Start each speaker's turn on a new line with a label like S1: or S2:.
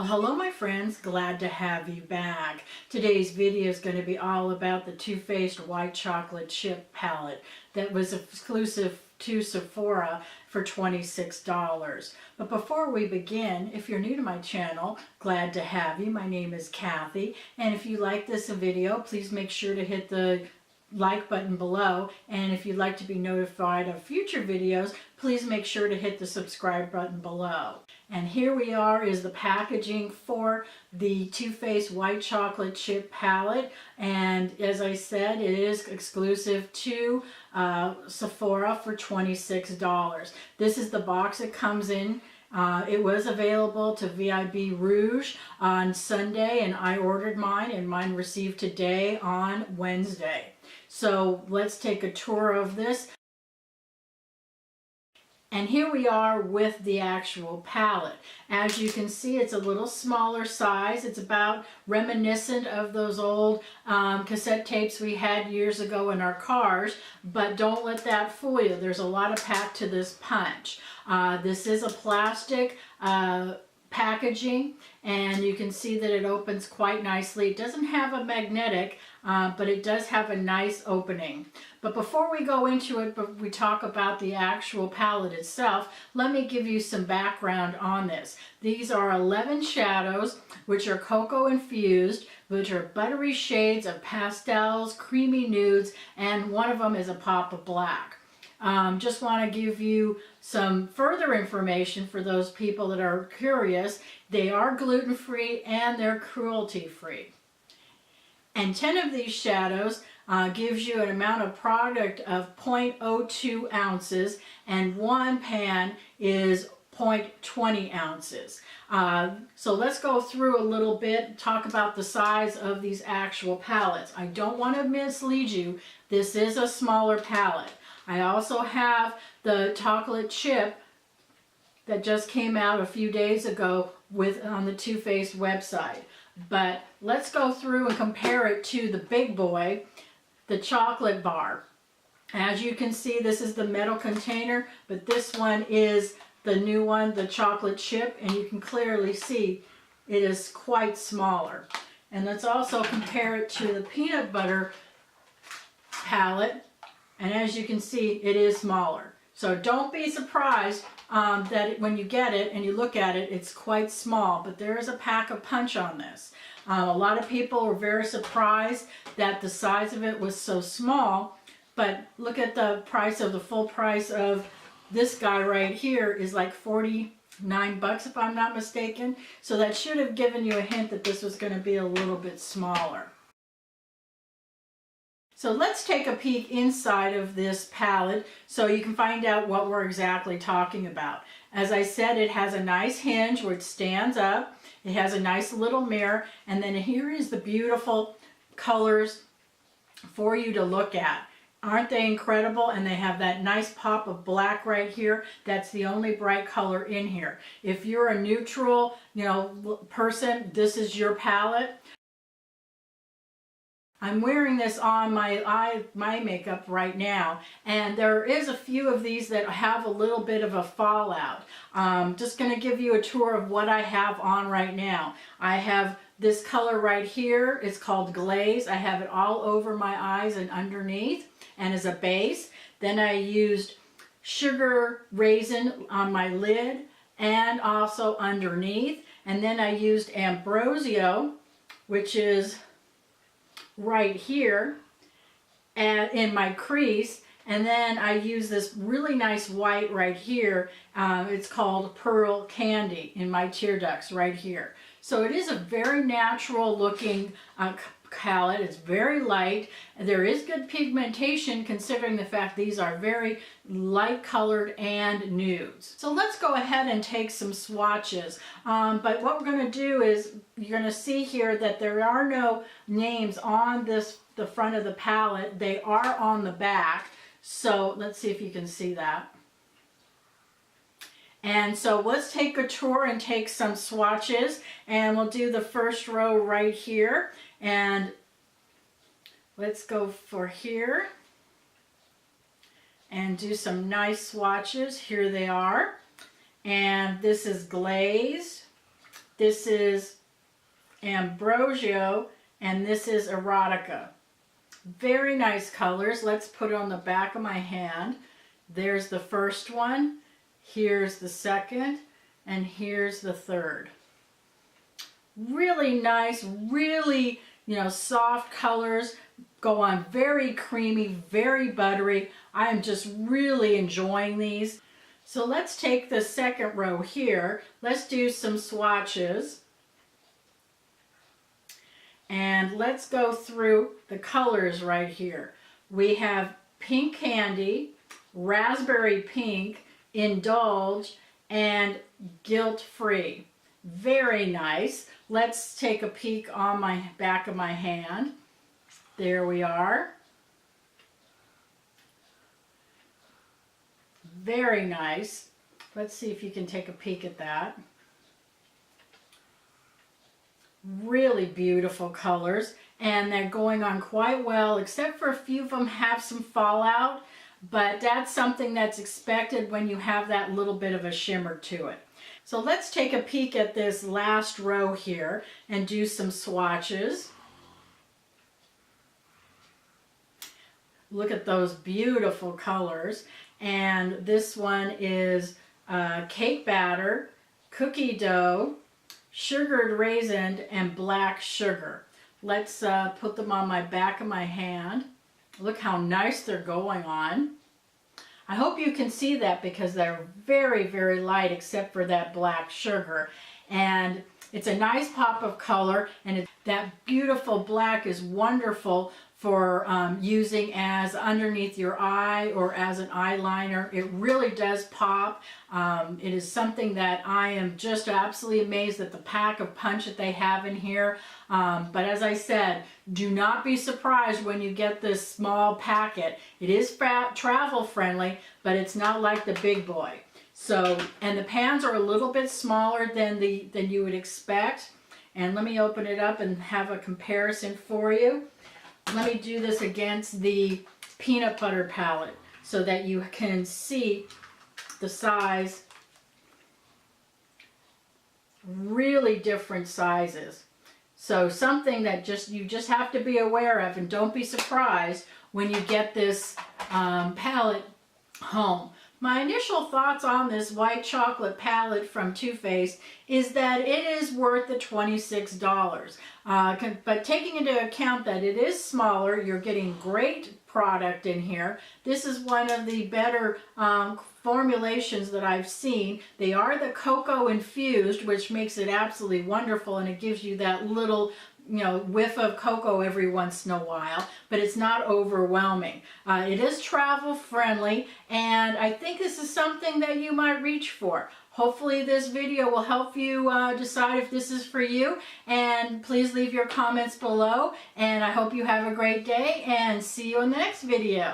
S1: Well, hello my friends, glad to have you back. Today's video is going to be all about the Too Faced White Chocolate Chip palette that was exclusive to Sephora for $26. But before we begin, if you're new to my channel, glad to have you. My name is Kathy, and if you like this video, please make sure to hit the like button below, and if you'd like to be notified of future videos, please make sure to hit the subscribe button below. And here we are is the packaging for the Too Faced White Chocolate Chip palette, and as I said, it is exclusive to Sephora for $26. This is the box it comes in. It was available to VIB Rouge on Sunday, and I ordered mine, and mine received today on Wednesday. So let's take a tour of this. And here we are with the actual palette. As you can see, it's a little smaller size. It's about reminiscent of those old cassette tapes we had years ago in our cars, but don't let that fool you. There's a lot of pack to this punch. This is a plastic packaging, and you can see that it opens quite nicely. It doesn't have a magnetic, but it does have a nice opening. But before we go into it, but we talk about the actual palette itself, let me give you some background on this. These are 11 shadows, which are cocoa infused, which are buttery shades of pastels, creamy nudes, and one of them is a pop of black. Just want to give you some further information for those people that are curious. They are gluten-free and they're cruelty-free. And 10 of these shadows gives you an amount of product of 0.02 ounces, and one pan is 0.20 ounces. So let's go through a little bit, talk about the size of these actual palettes. I don't want to mislead you. This is a smaller palette. I also have the chocolate chip that just came out a few days ago on the Too Faced website. But let's go through and compare it to the big boy, the chocolate bar. As you can see, this is the metal container, but this one is the new one, the chocolate chip, and you can clearly see it is quite smaller. And let's also compare it to the peanut butter palette. And as you can see, it is smaller. So don't be surprised that when you get it and you look at it, it's quite small. But there is a pack of punch on this. A lot of people were very surprised that the size of it was so small. But look at the price of the full price of this guy right here is like 49 bucks if I'm not mistaken. So that should have given you a hint that this was going to be a little bit smaller. So let's take a peek inside of this palette so you can find out what we're exactly talking about. As I said, it has a nice hinge where it stands up. It has a nice little mirror, and then here is the beautiful colors for you to look at. Aren't they incredible? And they have that nice pop of black right here. That's the only bright color in here. If you're a neutral, person, this is your palette. I'm wearing this on my makeup right now, and there is a few of these that have a little bit of a fallout. Just going to give you a tour of what I have on right now. I have this color right here. It's called Glaze. I have it all over my eyes and underneath, and as a base. Then I used Sugar Raisin on my lid and also underneath. And then I used Ambrosio, which is right here and in my crease, and then I use this really nice white right here. It's called Pearl Candy in my tear ducts right here. So it is a very natural looking palette. It's very light. There is good pigmentation considering the fact these are very light colored and nudes. So let's go ahead and take some swatches. But what we're going to do is you're going to see here that there are no names on the front of the palette. They are on the back. So let's see if you can see that. And so let's take a tour and take some swatches, and we'll do the first row right here. And let's go for here and do some nice swatches. Here they are. And this is Glaze, This is Ambrosio, and this is Erotica. Very nice colors. Let's put it on the back of my hand. There's the first one, here's the second, and here's the third. Really nice, really, soft colors. Go on very creamy, very buttery. I am just really enjoying these. So let's take the second row here. Let's do some swatches. And let's go through the colors right here. We have Pink Candy, Raspberry Pink, Indulge, and Guilt Free. Very nice. Let's take a peek on my back of my hand. There we are. Very nice. Let's see if you can take a peek at that. Really beautiful colors, and they're going on quite well, except for a few of them have some fallout, but that's something that's expected when you have that little bit of a shimmer to it. So let's take a peek at this last row here and do some swatches. Look at those beautiful colors. And this one is cake batter, cookie dough, sugared raisin, and black sugar. Let's put them on my back of my hand. Look how nice they're going on. I hope you can see that because they're very, very light except for that black sugar. And it's a nice pop of color, and that beautiful black is wonderful for using as underneath your eye or as an eyeliner. It really does pop. It is something that I am just absolutely amazed at the pack of punch that they have in here. But as I said, do not be surprised when you get this small packet. It is travel friendly, but it's not like the big boy. So, and the pans are a little bit smaller than you would expect. And let me open it up and have a comparison for you. Let me do this against the peanut butter palette so that you can see the size. Really different sizes. So something that you just have to be aware of, and don't be surprised when you get this palette home. My initial thoughts on this white chocolate palette from Too Faced is that it is worth the $26. But taking into account that it is smaller, you're getting great product in here. This is one of the better formulations that I've seen. They are the cocoa infused, which makes it absolutely wonderful, and it gives you that little whiff of cocoa every once in a while, but it's not overwhelming. It is travel friendly, and I think this is something that you might reach for. Hopefully this video will help you decide if this is for you, and please leave your comments below, and I hope you have a great day, and see you in the next video.